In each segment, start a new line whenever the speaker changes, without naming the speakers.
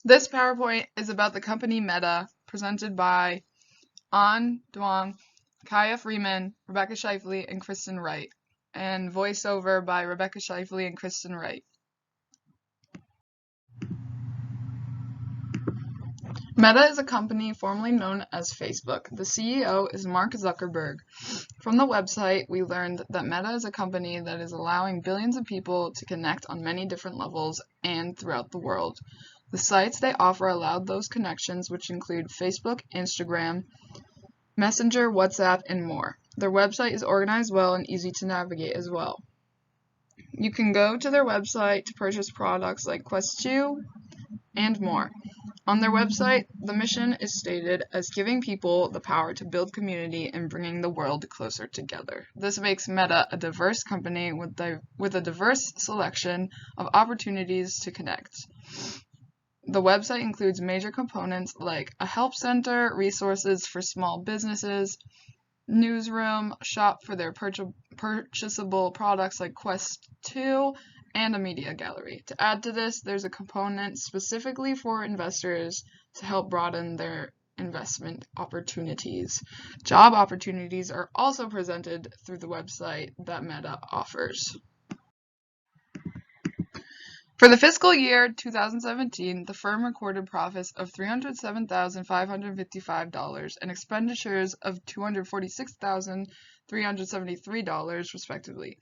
This PowerPoint is about the company Meta, presented by An Duong, Kaya Freeman, Rebecca Shifley, and Kristen Wright, and voiceover by Rebecca Shifley and Kristen Wright. Meta is a company formerly known as Facebook. The CEO is Mark Zuckerberg. From the website, we learned that Meta is a company that is allowing billions of people to connect on many different levels and throughout the world. The sites they offer allow those connections, which include Facebook, Instagram, Messenger, WhatsApp, and more. Their website is organized well and easy to navigate as well. You can go to their website to purchase products like Quest 2 and more. On their website, the mission is stated as giving people the power to build community and bringing the world closer together. This makes Meta a diverse company with a diverse selection of opportunities to connect. The website includes major components like a help center, resources for small businesses, newsroom, shop for their purchasable products like Quest 2, and a media gallery. To add to this, there's a component specifically for investors to help broaden their investment opportunities. Job opportunities are also presented through the website that Meta offers. For the fiscal year 2017, the firm recorded profits of $307,555 and expenditures of $246,373, respectively.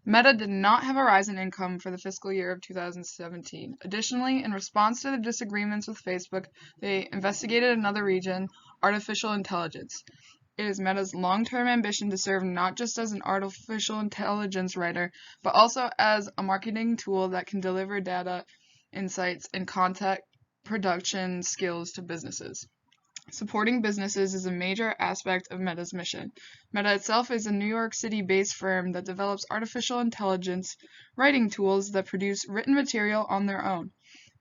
Meta did not have a rise in income for the fiscal year of 2017. Additionally, in response to the disagreements with Facebook, they investigated another region, artificial intelligence. It is Meta's long-term ambition to serve not just as an artificial intelligence writer, but also as a marketing tool that can deliver data, insights, and content production skills to businesses. Supporting businesses is a major aspect of Meta's mission. Meta itself is a New York City-based firm that develops artificial intelligence writing tools that produce written material on their own.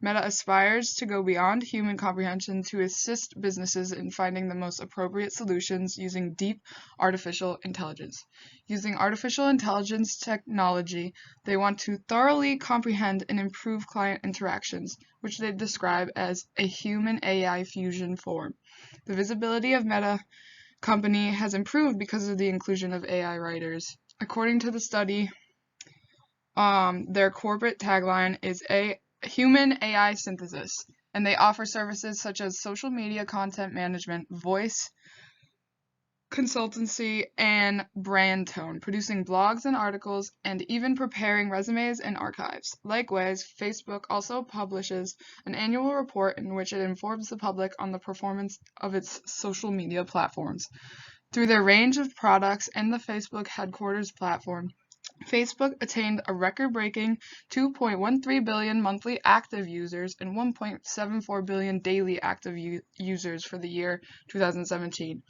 Meta aspires to go beyond human comprehension to assist businesses in finding the most appropriate solutions using deep artificial intelligence. Using artificial intelligence technology, they want to thoroughly comprehend and improve client interactions, which they describe as a human-AI fusion form. The visibility of Meta company has improved because of the inclusion of AI writers. According to the study, their corporate tagline is a human AI synthesis, and they offer services such as social media content management, voice consultancy, and brand tone, producing blogs and articles, and even preparing resumes and archives. Likewise, Facebook also publishes an annual report in which it informs the public on the performance of its social media platforms. Through their range of products and the Facebook headquarters platform, Facebook attained a record-breaking 2.13 billion monthly active users and 1.74 billion daily active users for the year 2017.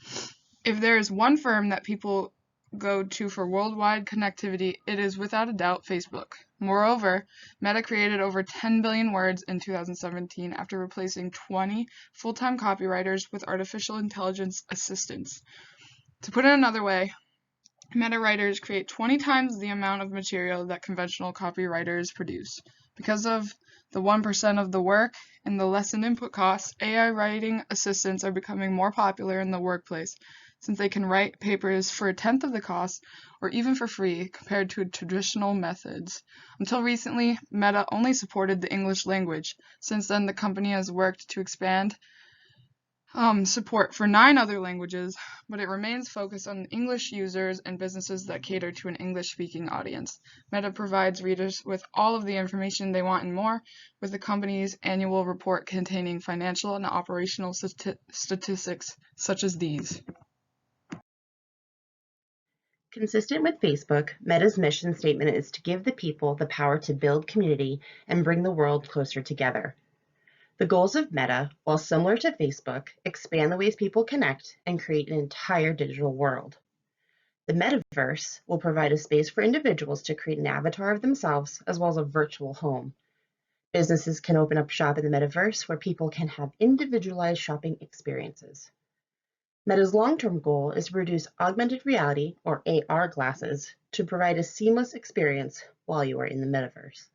If there is one firm that people go to for worldwide connectivity, it is without a doubt Facebook. Moreover, Meta created over 10 billion words in 2017 after replacing 20 full-time copywriters with artificial intelligence assistants. To put it another way, Meta writers create 20 times the amount of material that conventional copywriters produce. Because of the 1% of the work and the lessened input costs, AI writing assistants are becoming more popular in the workplace, since they can write papers for a tenth of the cost or even for free compared to traditional methods. Until recently, Meta only supported the English language. Since then, the company has worked to expand support for 9 other languages, but it remains focused on English users and businesses that cater to an English-speaking audience. Meta provides readers with all of the information they want and more, with the company's annual report containing financial and operational statistics such as these.
Consistent with Facebook, Meta's mission statement is to give the people the power to build community and bring the world closer together. The goals of Meta, while similar to Facebook, expand the ways people connect and create an entire digital world. The metaverse will provide a space for individuals to create an avatar of themselves as well as a virtual home. Businesses can open up shop in the metaverse where people can have individualized shopping experiences. Meta's long-term goal is to produce augmented reality, or AR glasses, to provide a seamless experience while you are in the metaverse.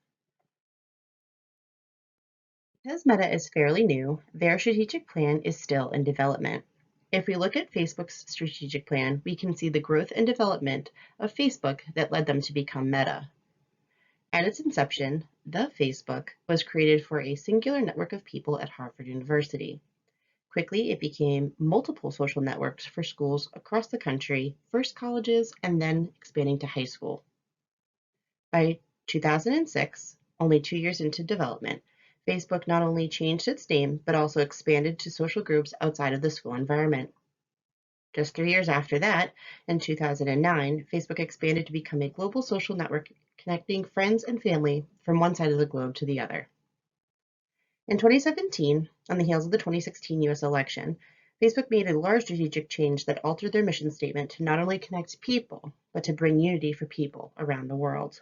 Because Meta is fairly new, their strategic plan is still in development. If we look at Facebook's strategic plan, we can see the growth and development of Facebook that led them to become Meta. At its inception, the Facebook was created for a singular network of people at Harvard University. Quickly, it became multiple social networks for schools across the country, first colleges, and then expanding to high school. By 2006, only 2 years into development, Facebook not only changed its name, but also expanded to social groups outside of the school environment. Just 3 years after that, in 2009, Facebook expanded to become a global social network connecting friends and family from one side of the globe to the other. In 2017, on the heels of the 2016 US election, Facebook made a large strategic change that altered their mission statement to not only connect people, but to bring unity for people around the world.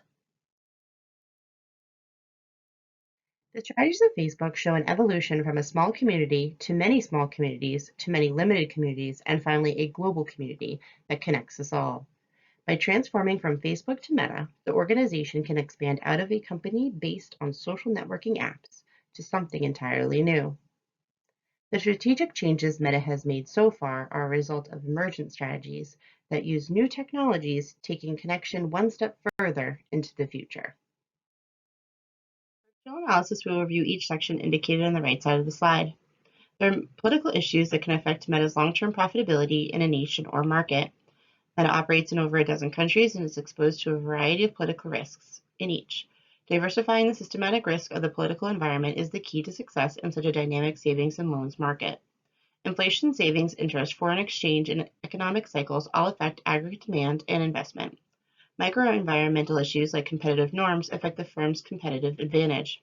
The strategies of Facebook show an evolution from a small community to many small communities to many limited communities and finally a global community that connects us all. By transforming from Facebook to Meta, the organization can expand out of a company based on social networking apps to something entirely new. The strategic changes Meta has made so far are a result of emergent strategies that use new technologies, taking connection one step further into the future. For analysis, we will review each section indicated on the right side of the slide. There are political issues that can affect Meta's long-term profitability in a nation or market. Meta operates in over a dozen countries and is exposed to a variety of political risks in each. Diversifying the systematic risk of the political environment is the key to success in such a dynamic savings and loans market. Inflation, savings, interest, foreign exchange, and economic cycles all affect aggregate demand and investment. Micro-environmental issues like competitive norms affect the firm's competitive advantage.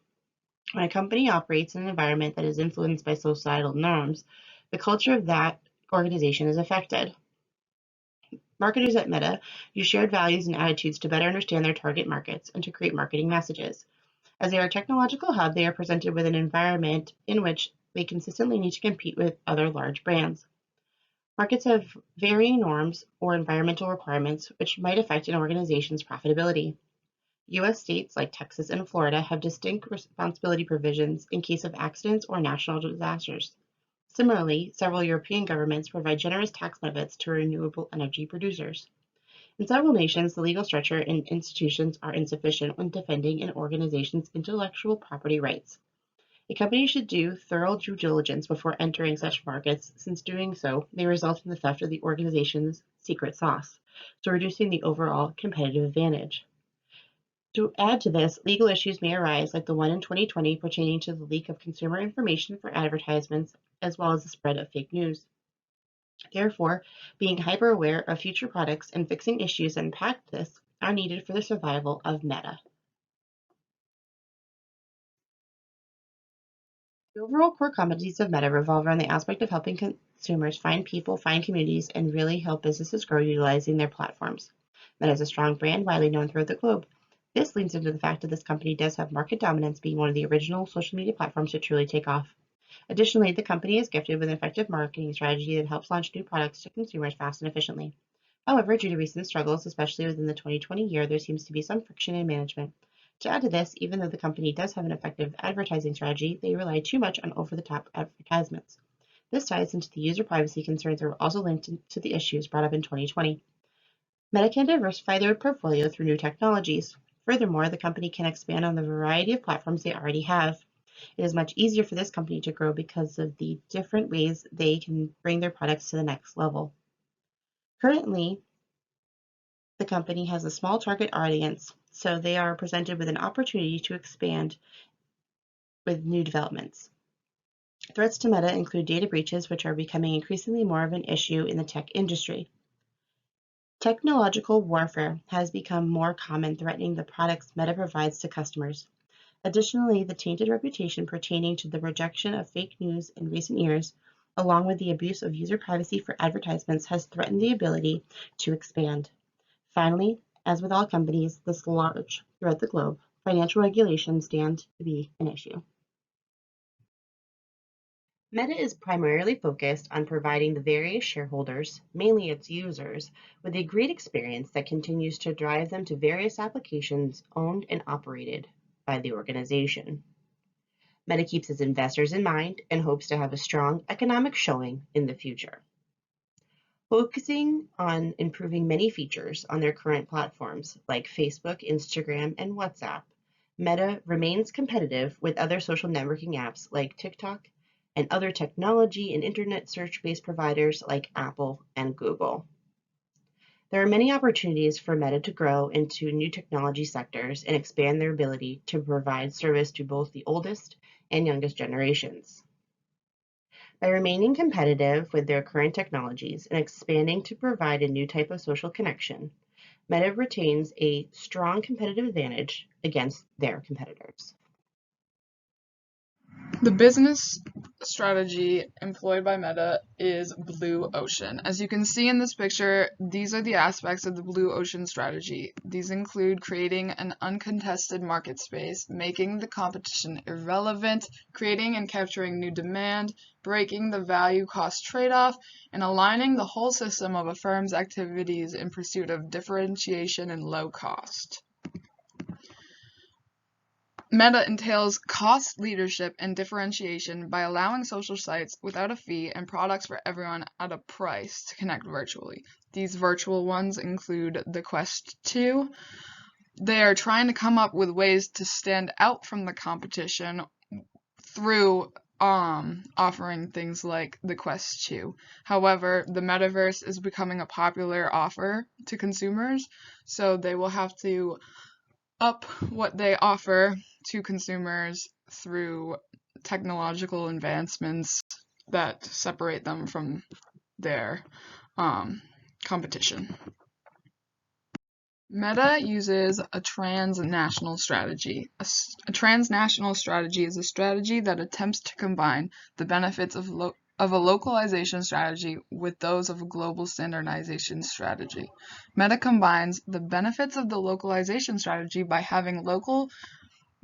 When a company operates in an environment that is influenced by societal norms, the culture of that organization is affected. Marketers at Meta use shared values and attitudes to better understand their target markets and to create marketing messages. As they are a technological hub, they are presented with an environment in which they consistently need to compete with other large brands. Markets have varying norms or environmental requirements which might affect an organization's profitability. U.S. states like Texas and Florida have distinct responsibility provisions in case of accidents or national disasters. Similarly, several European governments provide generous tax benefits to renewable energy producers. In several nations, the legal structure and institutions are insufficient when defending an organization's intellectual property rights. A company should do thorough due diligence before entering such markets, since doing so may result in the theft of the organization's secret sauce, so reducing the overall competitive advantage. To add to this, legal issues may arise like the one in 2020 pertaining to the leak of consumer information for advertisements, as well as the spread of fake news. Therefore, being hyper-aware of future products and fixing issues that impact this are needed for the survival of Meta. The overall core competencies of Meta revolve around the aspect of helping consumers find people, find communities, and really help businesses grow utilizing their platforms. Meta is a strong brand widely known throughout the globe. This leads into the fact that this company does have market dominance, being one of the original social media platforms to truly take off. Additionally, the company is gifted with an effective marketing strategy that helps launch new products to consumers fast and efficiently. However, due to recent struggles, especially within the 2020 year, there seems to be some friction in management. To add to this, even though the company does have an effective advertising strategy, they rely too much on over-the-top advertisements. This ties into the user privacy concerns that were also linked to the issues brought up in 2020. Meta can diversify their portfolio through new technologies. Furthermore, the company can expand on the variety of platforms they already have. It is much easier for this company to grow because of the different ways they can bring their products to the next level. Currently, the company has a small target audience, so they are presented with an opportunity to expand with new developments. Threats to Meta include data breaches, which are becoming increasingly more of an issue in the tech industry. Technological warfare has become more common, threatening the products Meta provides to customers. Additionally, the tainted reputation pertaining to the rejection of fake news in recent years, along with the abuse of user privacy for advertisements, has threatened the ability to expand. Finally, as with all companies this large throughout the globe, financial regulations stand to be an issue. Meta is primarily focused on providing the various shareholders, mainly its users, with a great experience that continues to drive them to various applications owned and operated by the organization. Meta keeps its investors in mind and hopes to have a strong economic showing in the future. Focusing on improving many features on their current platforms like Facebook, Instagram, and WhatsApp, Meta remains competitive with other social networking apps like TikTok and other technology and internet search-based providers like Apple and Google. There are many opportunities for Meta to grow into new technology sectors and expand their ability to provide service to both the oldest and youngest generations. By remaining competitive with their current technologies and expanding to provide a new type of social connection, Meta retains a strong competitive advantage against their competitors.
The business strategy employed by Meta is blue ocean. As you can see in this picture, these are the aspects of the blue ocean strategy. These include creating an uncontested market space, making the competition irrelevant, creating and capturing new demand, breaking the value-cost trade-off, and aligning the whole system of a firm's activities in pursuit of differentiation and low cost. Meta entails cost leadership and differentiation by allowing social sites without a fee and products for everyone at a price to connect virtually. These virtual ones include the Quest 2. They are trying to come up with ways to stand out from the competition through offering things like the Quest 2. However, the metaverse is becoming a popular offer to consumers, so they will have to up what they offer to consumers through technological advancements that separate them from their competition. Meta uses a transnational strategy. A transnational strategy is a strategy that attempts to combine the benefits of a localization strategy with those of a global standardization strategy. Meta combines the benefits of the localization strategy by having local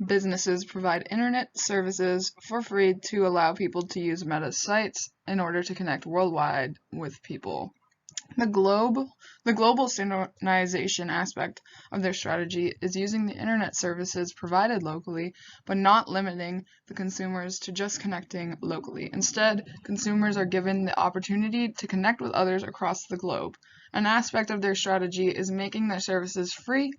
businesses provide internet services for free to allow people to use Meta's sites in order to connect worldwide with people. The global standardization aspect of their strategy is using the internet services provided locally, but not limiting the consumers to just connecting locally. Instead, consumers are given the opportunity to connect with others across the globe. An aspect of their strategy is making their services free,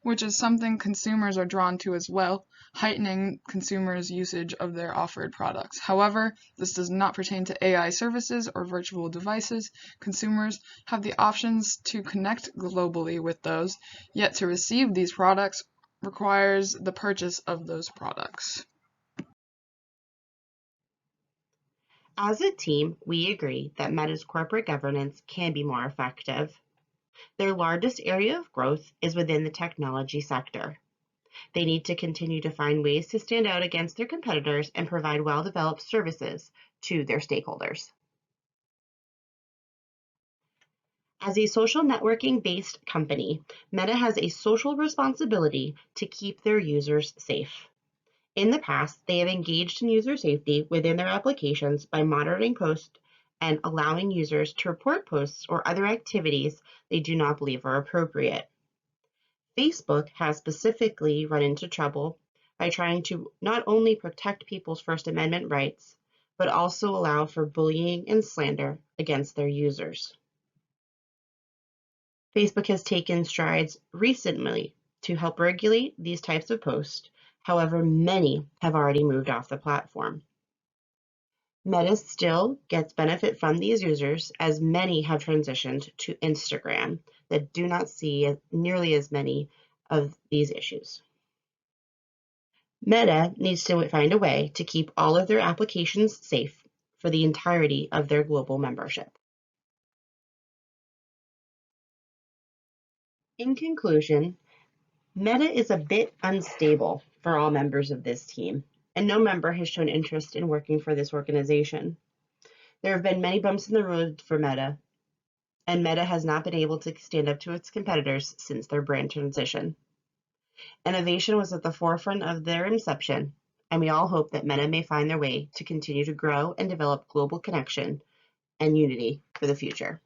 which is something consumers are drawn to as well, heightening consumers' usage of their offered products. However, this does not pertain to AI services or virtual devices. Consumers have the options to connect globally with those, yet to receive these products requires the purchase of those products.
As a team, we agree that Meta's corporate governance can be more effective. Their largest area of growth is within the technology sector. They need to continue to find ways to stand out against their competitors and provide well-developed services to their stakeholders. As a social networking-based company, Meta has a social responsibility to keep their users safe. In the past, they have engaged in user safety within their applications by monitoring posts and allowing users to report posts or other activities they do not believe are appropriate. Facebook has specifically run into trouble by trying to not only protect people's First Amendment rights, but also allow for bullying and slander against their users. Facebook has taken strides recently to help regulate these types of posts. However, many have already moved off the platform. Meta still gets benefit from these users, as many have transitioned to Instagram that do not see nearly as many of these issues. Meta needs to find a way to keep all of their applications safe for the entirety of their global membership. In conclusion, Meta is a bit unstable for all members of this team, and no member has shown interest in working for this organization. There have been many bumps in the road for Meta, and Meta has not been able to stand up to its competitors since their brand transition. Innovation was at the forefront of their inception, and we all hope that Meta may find their way to continue to grow and develop global connection and unity for the future.